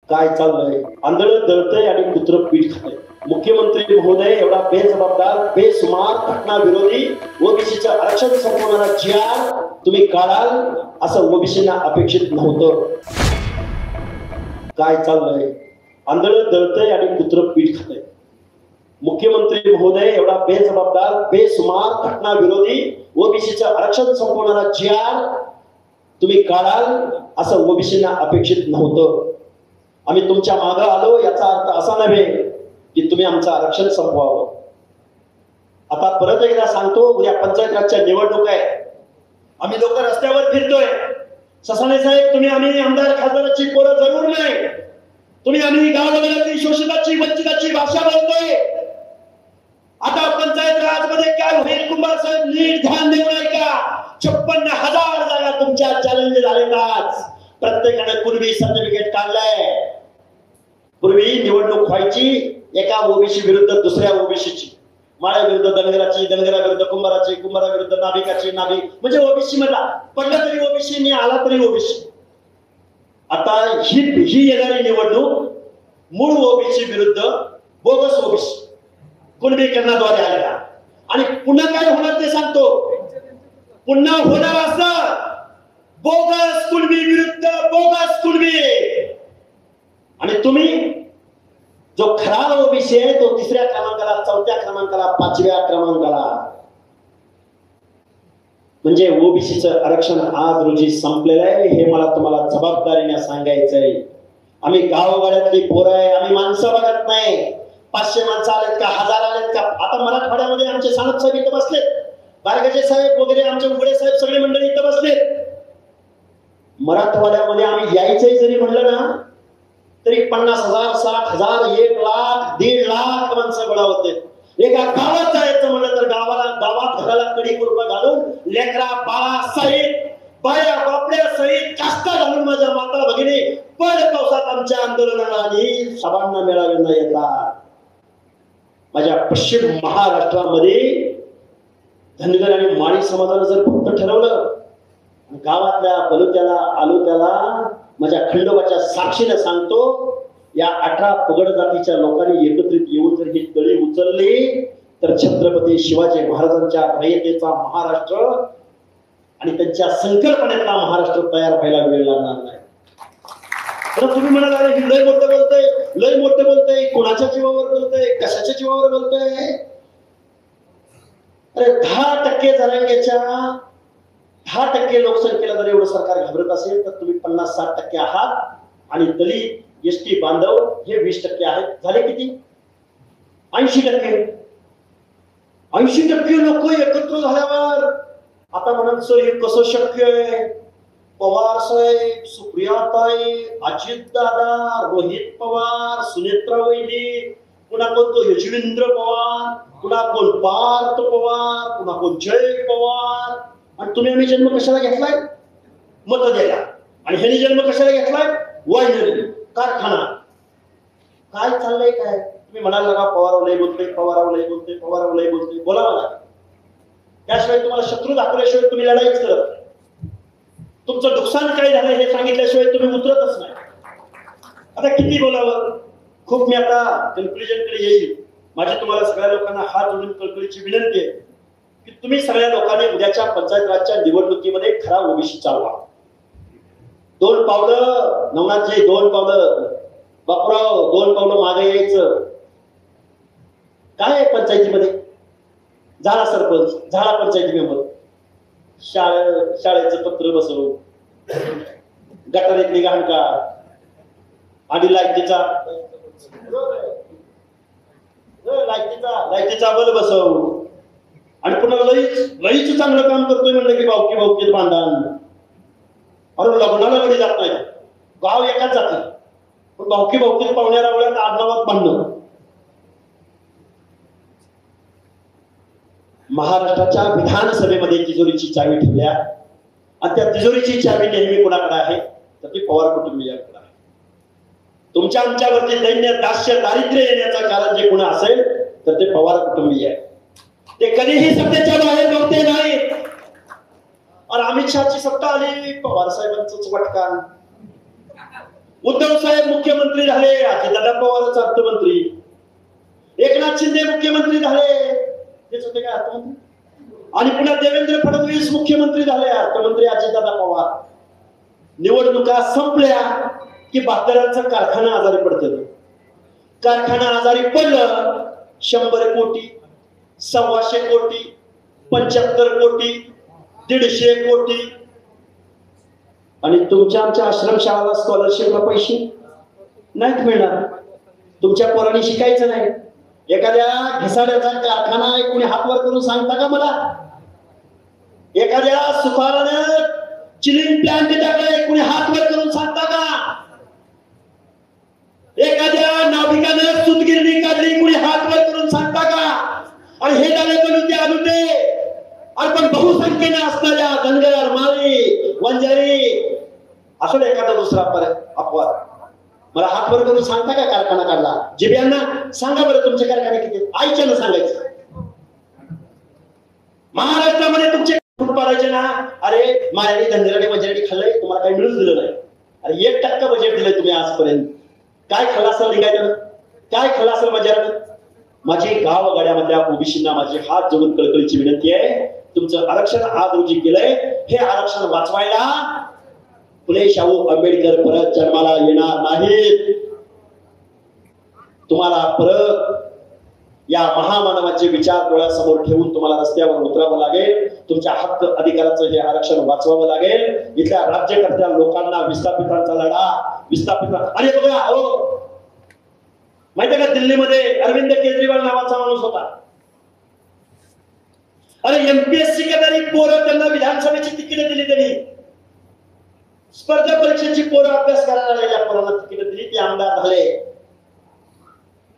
काय चाललंय? आंधळ दळतंय आणि कुत्र पीठ खातंय. मुख्यमंत्री महोदय एवढा बेजबाबदार, बेसुमार, घटना विरोधी ओबीसीचं आरक्षण संपवणारा जी.आर तुम्ही काढाल असं ओबीसींना अपेक्षित नव्हतं. काय चाललंय? आंधळ दळतंय आणि कुत्र पीठ खातंय. मुख्यमंत्री महोदय एवढा बेजबाबदार, बेसुमार, घटना विरोधी ओबीसीचं आरक्षण संपवणारा जी.आर तुम्ही काढाल असं ओबीसींना अपेक्षित नव्हतं. आम्ही तुमच्या मागे आलो याचा अर्थ असा नव्हे की तुम्ही आमचं आरक्षण संपवावं. आता परत एकदा सांगतो, उद्या पंचायत राजच्या निवडणूक आहे. आम्ही लोक रस्त्यावर फिरतोय. ससाणे साहेब, तुम्ही आम्ही आमदार खासदाराची पोरं जरूर नाही, तुम्ही आम्ही गावागावातील शोषिताची वंचिताची भाषा बोलतोय. आता पंचायत राज मध्ये काय होईल? कुंभार साहेब नीट ध्यान देऊ नये का? 56,000 जागा तुमच्या चॅलेंज झालेत. प्रत्येकाने कुणबी सर्टिफिकेट काढलंय. पूर्वी निवडणूक व्हायची एका ओबीसी विरुद्ध दुसऱ्या ओबीसीची, माळ्या विरुद्ध धनगराची, धनगरा विरुद्ध कुंभाराची, कुंभारा विरुद्ध नाभिकाची, नाभिक म्हणजे ओबीसी मधला पडला तरी ओबीसी, मी आला तरी ओबीसी. आता ही येणारी निवडणूक मूळ ओबीसी विरुद्ध बोगस ओबीसी कुणबीकरणाद्वारे आलेला. आणि पुन्हा काय होणार ते सांगतो. पुन्हा होणार असं बोगस कुणबी विरुद्ध बोगस कुणबी. आणि तुम्ही जो खरा ओबीसी आहे तो 3ऱ्या क्रमांकाला, 4थ्या क्रमांकाला, 5व्या क्रमांकाला. म्हणजे ओबीसीचं आरक्षण आज रोजी संपलेलं आहे हे मला तुम्हाला जबाबदारीने सांगायचंय. आम्ही गावगाड्यातली पोरं आहे, आम्ही माणसं बघत नाही. 500 माणसं आलेत का, 1000 आलेत का? आता मराठवाड्यामध्ये आमचे सानप साहेब इथं बसलेत, बारगजे साहेब वगैरे, आमचे उघडे साहेब, सगळी मंडळी इथं बसलेत. मराठवाड्यामध्ये आम्ही यायचंय जरी म्हणलं ना तरी 50,000, 60,000, 1 लाख, 1.5 लाख माणसं गोळा होते. एका गावात जायचं म्हणलं तर गावात घराला कडी कुरपा घालून लेकरा बाळा सहित, बाया बापड्या सहित, कास्ता घालून माझ्या माता भगिनी पड पावसात आमच्या आंदोलनाला आणि सभांना मेळाव्यांना येतात. माझ्या पश्चिम महाराष्ट्रामध्ये धनगर आणि माळी समाजानं जर फक्त ठरवलं, गावातल्या बलुत्याला आलुत्याला माझ्या खंडोबाच्या साक्षीने सांगतो, या 18 पगड जातीच्या लोकांनी एकत्रित येऊन जर ही तळी उचलली तर छत्रपती शिवाजी महाराजांच्या रयतेचा महाराष्ट्र आणि त्यांच्या संकल्पनेतला महाराष्ट्र तयार व्हायला वेळ लागणार नाही. तर तुम्ही म्हणाल, अरे ही लय मोठं बोलतंय, कोणाच्या जीवावर बोलतंय, कशाच्या जीवावर बोलतंय? अरे 10% जनांगेच्या 10% लोकसंख्येला जर एवढं सरकार घाबरत असेल तर तुम्ही 50-60% आहात. आणि दलित, एसटी बांधव हे 20% आहेत. झाले किती? 80%. 80% लोक एकत्र झाल्यावर आता म्हणत सर हे कसं शक्य आहे? पवार साहेब, सुप्रियाताई, अजित दादा, रोहित पवार, सुनेत्रा वैदी, पुन्हा कोण तो यशवेंद्र पवार, पुन्हा कोण पार्थ पवार, पुन्हा कोण जय पवार. आणि तुम्ही आम्ही जन्म कशाला घेतलाय? मत द्यायला. आणि ह्याने जन्म कशाला घेतलाय? वायनरी, कारखाना. काय चाललंय काय? तुम्ही म्हणाल ना पवाराव लय बोलतोय, पवाराव लय बोलतोय, पवाराव लय बोलतोय, बोला मला. त्याशिवाय तुम्हाला शत्रू दाखवल्याशिवाय तुम्ही लढाईच करत नाही. तुमचं नुकसान काय झालं हे सांगितल्याशिवाय तुम्ही उतरतच नाही. आता किती बोलावं? खूप मी आता कन्क्लुजन कडे येईल. माझी तुम्हाला सगळ्या लोकांना हात जोडून कळकळीची विनंती आहे की तुम्ही सगळ्या लोकांनी उद्याच्या पंचायत राजच्या निवडणुकीमध्ये खरा ओबीसी चालवा. 2 पावलं नवनाथजी, 2 पावलं बापूराव, 2 पावलं मागे यायचं. काय पंचायतीमध्ये? झाला सरपंच, झाला पंचायती मेंबर, शाळेचं पत्र बसवून, गटारीतली घाण का आणि लाईटीचा बल बसव. आणि पुन्हा लईच चांगलं काम करतोय म्हणलं की भावकीत भांडण. अरे लग्नाला गडी जात नाही, गाव एकाच जाते, पण भावकीत पाहुण्याला वेळात आडनावात भांडण. महाराष्ट्राच्या विधानसभेमध्ये तिजोरीची चावी ठेवल्या आणि त्या तिजोरीची चावी नेहमी कोणाकडे आहे? तर ती पवार कुटुंबियांकडे आहे. तुमच्या आमच्यावरती दैन्य, दास्य, दारिद्र्य येण्याचं कारण जे कोण असेल तर ते पवार कुटुंबीय आहे. ते कधीही सत्तेच्या बाहेर नव्हते नाहीत. और अमित शहाची सत्ता आली, पवार साहेबांचंच वटकान. उद्धव साहेब मुख्यमंत्री झाले, अजितदादा पवारच अर्थमंत्री, एकनाथ शिंदे मुख्यमंत्री झाले, तेच होते का अर्थमंत्री, आणि पुन्हा देवेंद्र फडणवीस मुख्यमंत्री झाले, अर्थमंत्री अजितदादा पवार. निवडणुका संपल्या की बहादरांचा कारखाना आजारी पडतो. कारखाना आजारी पडलं, 100 कोटी, 125 कोटी, 75 कोटी, 150 कोटी, आणि तुमच्या आमच्या आश्रमशाळाला स्कॉलरशिपला पैसे नाहीत मिळणार. तुमच्या पोरांनी शिकायचं नाही. एखाद्या घिसाड्याचा कारखाना कोणी हातवर करून सांगता का मला? एखाद्या सुतारानं चिलिंग प्लांट टाकलाय, कोणी हातवर करून सांगता का? एखाद्या नाभिकानं सूतगिरणी काढली, कोणी हातवर करून सांगता का? आणि हे झाले पण ते अनुते, आपण बहुसंख्येने असणाऱ्या धनगर, माळी, वंजारी असं एखादा दुसरा अपवाद मला हातवर करून सांगता का कारखाना काढला? जिब्यांना सांगा बरं तुमचे कारखाने किती? आईच्यानं सांगायचं. महाराष्ट्रामध्ये तुमचे फूट पाडायचे ना, अरे मायाडी धनगराने वंजारी खाल्लंय, तुम्हाला काही मिळून दिलं नाही. अरे 1% बजेट दिलंय तुम्ही आजपर्यंत. काय खाल्लं असेल लिंगायचं? काय खाल्लं असेल वंजारानं? माझी गावगाड्यामधल्या ओबीसींना माझी हात जोडून कळकळीची विनंती आहे, तुमचं आरक्षण आज रोजी केलंय, हे आरक्षण वाचवायला फुले शाहू आंबेडकर परत जन्माला येणार नाहीत. तुम्हाला परत या महामानवाचे विचार डोळ्यासमोर ठेवून तुम्हाला रस्त्यावर उतरावं लागेल. तुमच्या हक्क अधिकाराचं हे आरक्षण वाचवावं लागेल. इथल्या राज्यकर्त्या लोकांना, विस्थापितांचा लढा, आणि बघा हो, माहितीये का, दिल्लीमध्ये अरविंद केजरीवाल नावाचा माणूस होता. अरे एमपीएससी करणारी पोरं, त्यांना विधानसभेची तिकीट दिली, त्यांनी स्पर्धा परीक्षेची पोरं अभ्यास करायला लागलेल्या पोरांना तिकीट दिली, ते आमदार झाले.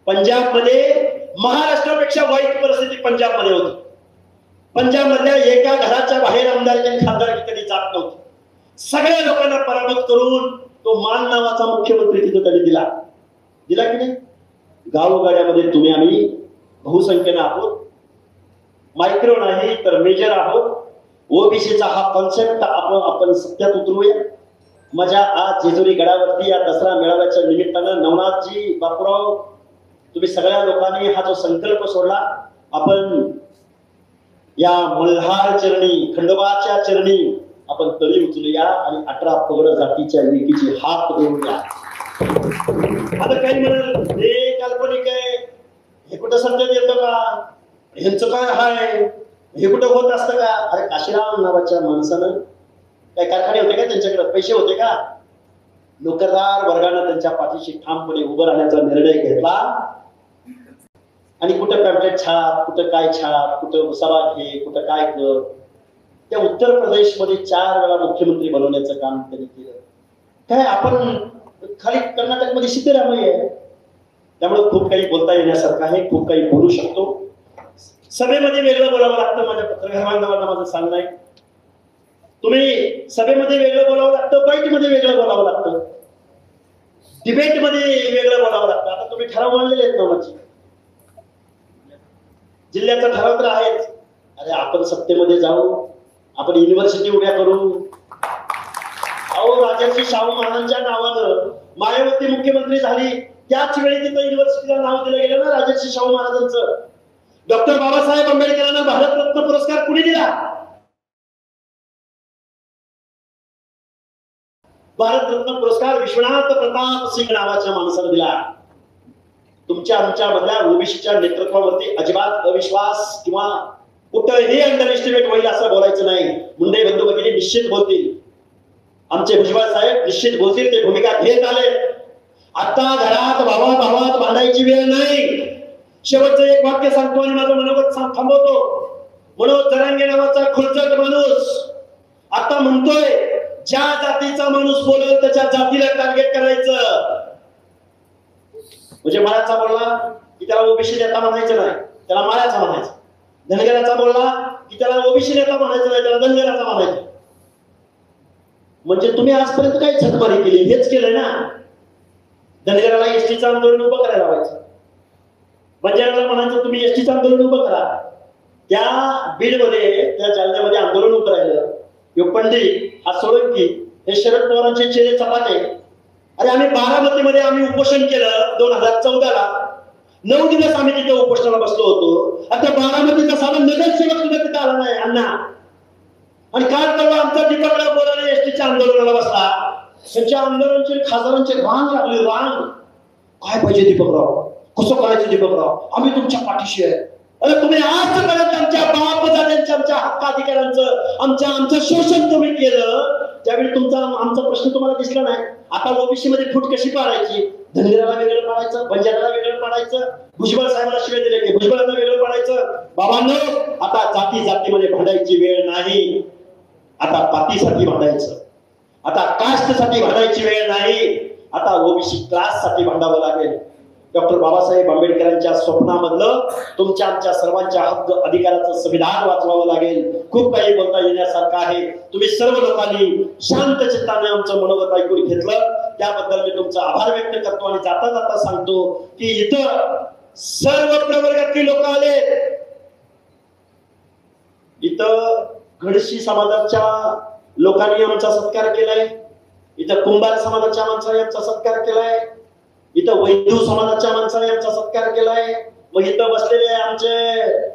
पंजाब मध्ये महाराष्ट्रापेक्षा वाईट परिस्थिती पंजाब मध्ये होती. पंजाब मधल्या एका घराच्या बाहेर आमदार खासदार कधी जात नव्हते. सगळ्या लोकांना पराभूत करून तो मान नावाचा मुख्यमंत्री तिथे त्यांनी दिला की नाही? गावगाड्यामध्ये तुम्ही आम्ही बहुसंख्येने आहोत, मायक्रो नाही तर मेजर आहोत. ओबीसीचा हा कॉन्सेप्ट आपण सत्यात उतरूया. माझ्या आज जेजुरी गडावरती या दसरा मेळाव्याच्या निमित्तानं नवनाथजी, बापूराव, तुम्ही सगळ्या लोकांनी हा जो संकल्प सोडला, आपण या मल्हार चरणी, खंडोबाच्या चरणी आपण तळी उचलूया आणि 18 पगड जातीच्या लेकीची हात देऊया. आता काही म्हणाल हे काल्पनिक आहे, हे कुठं सत्यात येतं का, ह्यांचं काय हाय, हे कुठं होत असतं का? अरे काशीराम नावाच्या माणसानं काय कारखाने होते का? त्यांच्याकडे पैसे होते का? नोकरदार वर्गानं त्यांच्या पाठीशी ठामपणे उभं राहण्याचा निर्णय घेतला आणि कुठं पॅम्पलेट छाप, कुठं काय छाप, कुठं सभा घे, कुठं काय कर. त्या उत्तर प्रदेशमध्ये 4 वेळा मुख्यमंत्री बनवण्याचं काम त्यांनी केलं. काय आपण खाली कर्नाटकमध्ये सिद्धरामय्या आहे, त्यामुळे खूप काही बोलता येण्यासारखं आहे, खूप काही बोलू शकतो. सभेमध्ये वेगळं बोलावं लागतं. माझ्या पत्रकार बांधवांना माझं सांगणं आहे, तुम्ही सभेमध्ये वेगळं बोलावं लागतं, बाईटमध्ये वेगळं बोलावं लागतं, डिबेटमध्ये वेगळं बोलावं लागतं. आता तुम्ही ठराव मांडलेले आहेत नावाची, जिल्ह्याचा ठराव तर आहेच. अरे आपण सत्तेमध्ये जाऊ, आपण युनिव्हर्सिटी उभ्या करू. अहो राजर्षी शाहू महाराजांच्या नावानं मायावती मुख्यमंत्री झाली, त्याच वेळी तिथं युनिव्हर्सिटीला नाव दिलं गेलं ना राजर्षी शाहू महाराजांचं. डॉक्टर बाबासाहेब आंबेडकरांना भारतरत्न पुरस्कार कुणी दिला? भारतरत्न पुरस्कार विश्वनाथ प्रताप सिंग नावाच्या माणसाला दिला. तुमच्या आमच्या मधल्या ओबीसीच्या नेतृत्वावरती अजिबात अविश्वास किंवा कुठंही अंडर एस्टिमेट होईल असं बोलायचं नाही. मुंडे बंधू भगिनी निश्चित बोलतील, आमचे भुजबळ साहेब निश्चित बोलतील, ते भूमिका घेत आले. आता घरात भावात भांडायची वेळ नाही. शेवटचं एक वाक्य सांगतो आणि माझं मनोगत थांबवतो. मनोज जरांगे नावाचा खुलचट माणूस आता म्हणतोय, ज्या जातीचा माणूस बोलेल त्याच्या जातीला टार्गेट करायचं. म्हणजे माळ्याचा बोलला की त्याला ओबीसी नेता म्हणायचं नाही, त्याला माळ्याचा म्हणायचं. धनगराचा बोलला की त्याला ओबीसी नेता म्हणायचं नाही, त्याला धनगराचा म्हणायचं. म्हणजे तुम्ही आजपर्यंत काय झकमारी केली? हेच केलंय ना. धनगराला एसटीचं आंदोलन उभं करायला लावायचं, बंजाराला म्हणायचं तुम्ही एसटीचं आंदोलन उभं करा. त्या बीडमध्ये, त्या जालन्यामध्ये आंदोलन उभं राहिलं. पंडित, हा सोळंकी, हे शरद पवारांचे चेहरे चपाटे अरे आम्ही बारामतीमध्ये आम्ही उपोषण केलं 2014ला. 9 दिवस आम्ही तिथे उपोषणाला बसलो होतो. आता बारामतीचा साधा नगरसेवक सुद्धा तिथे आला नाही अण्णा. आणि काल परवा आमचा दीपकराव बोराडे एसटीच्या आंदोलनाला बसला. त्यांच्या आंदोलनाचे खासदारांचे रांग लागले, रांग. काय पाहिजे दीपकराव, कसं करायचं दीपकराव, आम्ही तुमच्या पाठीशी आहे. अरे तुम्ही आजपर्यंत आमच्या बापदाद्यांच्या आमच्या हक्काधिकारांचं आमचं शोषण तुम्ही केलं. त्यावेळी आमचा प्रश्न तुम्हाला दिसला नाही. आता ओबीसी मध्ये फूट कशी पाडायची, धनगराला वेगळं पाडायचं, बंजाराला वेगळं पाडायचं, भुजबळ साहेबांना शिवाय दिले की भुजबळांना वेगळं पाडायचं. बाबांनो, आता जाती जातीमध्ये भांडायची वेळ नाही. आता पातीसाठी भांडायचं, आता कास्टसाठी भांडायची वेळ नाही. आता ओबीसी क्लास साठी भांडावं लागेल. डॉक्टर बाबासाहेब आंबेडकरांच्या स्वप्नामधलं तुमच्या आमच्या सर्वांच्या हक्क अधिकाराचं संविधान वाचवावं लागेल. खूप काही बोलता येण्यासारखं आहे. तुम्ही सर्व लोकांनी शांत चित्ताने आमचं मनोगत ऐकून घेतलं, त्याबद्दल मी तुमचा आभार व्यक्त करतो. आणि जाता जाता सांगतो की इथं सर्व प्रवर्गातली लोक आले. इथं घडशी समाजाच्या लोकांनी आमचा सत्कार केलाय. इथं कुंभार समाजाच्या माणसाने आमचा सत्कार केलाय. इथं वैद्य समाजाच्या माणसाने आमचा सत्कार केलाय. मग इथं बसलेले आमचे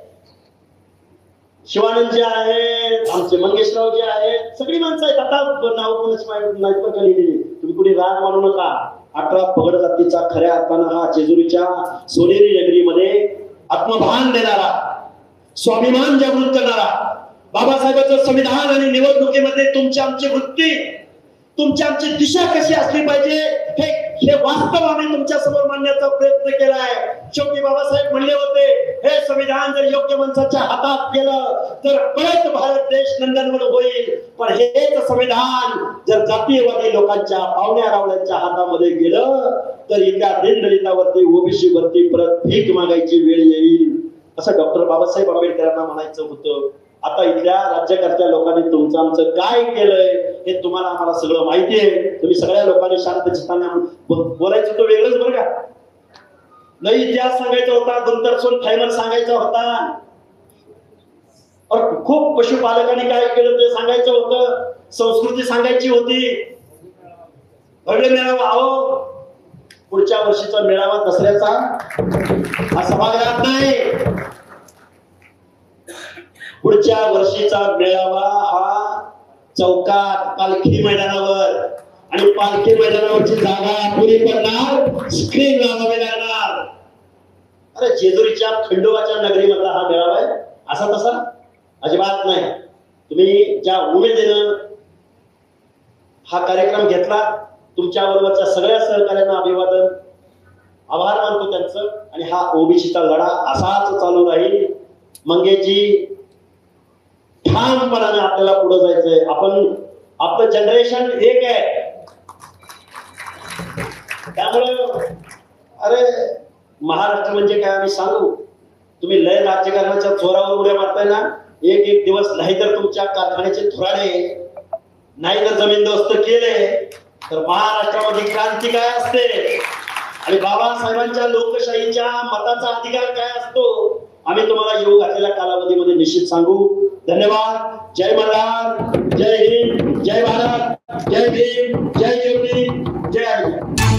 शिवानंद जे आहेत, आमचे मंगेशराव जे आहेत, सगळी माणसं आहेत. आता नाव कोणाची नाही पण लिहिलेली, तुम्ही कुणी राग मानू नका. 18 पगड जातीचा खऱ्या अर्थानं हा जेजुरीच्या सोनेरी नगरीमध्ये आत्मभान देणारा, स्वाभिमान जागृत करणारा, बाबासाहेबांचं संविधान आणि निवडणुकीमध्ये तुमची आमची वृत्ती, तुमची आमची दिशा कशी असली पाहिजे हे वास्तव आम्ही तुमच्या समोर मांडण्याचा प्रयत्न केलाय. शेवटी बाबासाहेब म्हणले होते, हे संविधान जर योग्य माणसाच्या हातात गेलं तर परत भारत देश नंदनवन होईल. पण हेच संविधान जर जातीयवादी लोकांच्या, पाहुण्या रावळ्यांच्या हातामध्ये गेलं तर इथल्या दीनदलितावरती, ओबीसी वरती परत भीक मागायची वेळ येईल, असं डॉक्टर बाबासाहेब आंबेडकरांना म्हणायचं होतं. आता इथल्या राज्यकर्त्या लोकांनी तुमचं आमचं काय केलंय हे तुम्हाला आम्हाला सगळं माहिती आहे. तुम्ही सगळ्या लोकांनी शांत चित्ताने बोलायचं होतं, वेगळंच बरं का. नाही इतिहास सांगायचा होता, गुंतरसोन थायमन सांगायचा होता, खूप पशुपालकांनी काय केलं ते सांगायचं होतं, संस्कृती सांगायची होती. भव्य मेळावा, अहो पुढच्या वर्षीचा मेळावा दसऱ्याचा हा सभागृहात नाही, पुढच्या वर्षीचा मेळावा हा चौकात, पालखी मैदानावर. आणि पालखी मैदानावरची जागा पुरी करणार, स्क्रीन लावावी लागणार. अरे जेजुरीच्या खंडोबाच्या नगरीमधला हा मेळावा आहे असा तसा अजिबात नाही. तुम्ही ज्या उमेदीनं हा कार्यक्रम घेतला, तुमच्या बरोबरच्या सगळ्या सहकार्यांना अभिवादन, आभार मानतो त्यांचं. आणि हा ओबीसीचा लढा असाच चालू राहील. मंगेशजी, ठामपणाने आपल्याला पुढे जायचंय. आपलं जनरेशन एक आहे. त्यामुळे अरे महाराष्ट्र म्हणजे काय आम्ही सांगू, तुम्ही लय राज्यकारणाच्या जोरावर उड्या मारताय ना. एक दिवस नाही तर तुमच्या कारखान्याचे थोराडे, नाही तर जमीनदोस्त केले तर महाराष्ट्रामध्ये क्रांती काय असते आणि बाबासाहेबांच्या लोकशाहीच्या मताचा अधिकार काय असतो आम्ही तुम्हाला येऊ घातलेल्या कालावधीमध्ये निश्चित सांगू. धन्यवाद. जय मल्हार, जय हिंद, जय भारत, जय भीम, जय ज्योती, जय आर्य.